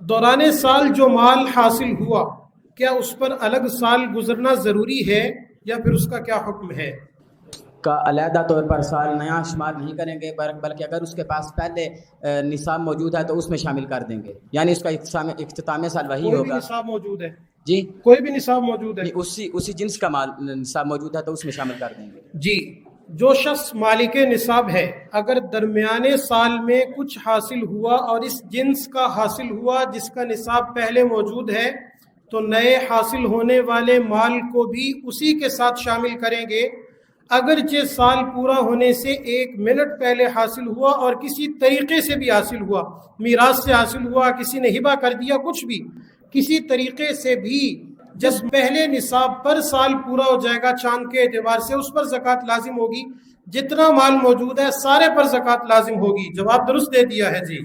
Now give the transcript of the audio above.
दौरान साल जो माल हासिल हुआ, क्या उस पर अलग साल गुजरना ज़रूरी है या फिर उसका क्या हुक्म है? का अलहदा तौर पर साल नया शुमार नहीं करेंगे, बल्कि अगर उसके पास पहले निसाब मौजूद है तो उसमें शामिल कर देंगे, यानी उसका इख्तिताम साल वही कोई भी होगा। निसाब मौजूद है? जी कोई भी निसाब मौजूद है? नहीं, उसी जिन्स का माल निसाब मौजूद है तो उसमें शामिल कर देंगे। जी। जो शख्स मालिक निसाब है, अगर दरमियाने साल में कुछ हासिल हुआ और इस जिन्स का हासिल हुआ जिसका निसाब पहले मौजूद है, तो नए हासिल होने वाले माल को भी उसी के साथ शामिल करेंगे, अगरचे साल पूरा होने से 1 मिनट पहले हासिल हुआ और किसी तरीके से भी हासिल हुआ, मीरास से हासिल हुआ, किसी ने हिबा कर दिया, कुछ भी किसी तरीके से भी, जब पहले निसाब पर साल पूरा हो जाएगा चांद के एतबार से, उस पर ज़कात लाजिम होगी। जितना माल मौजूद है सारे पर ज़कात लाजिम होगी। जवाब दुरुस्त दे दिया है जी।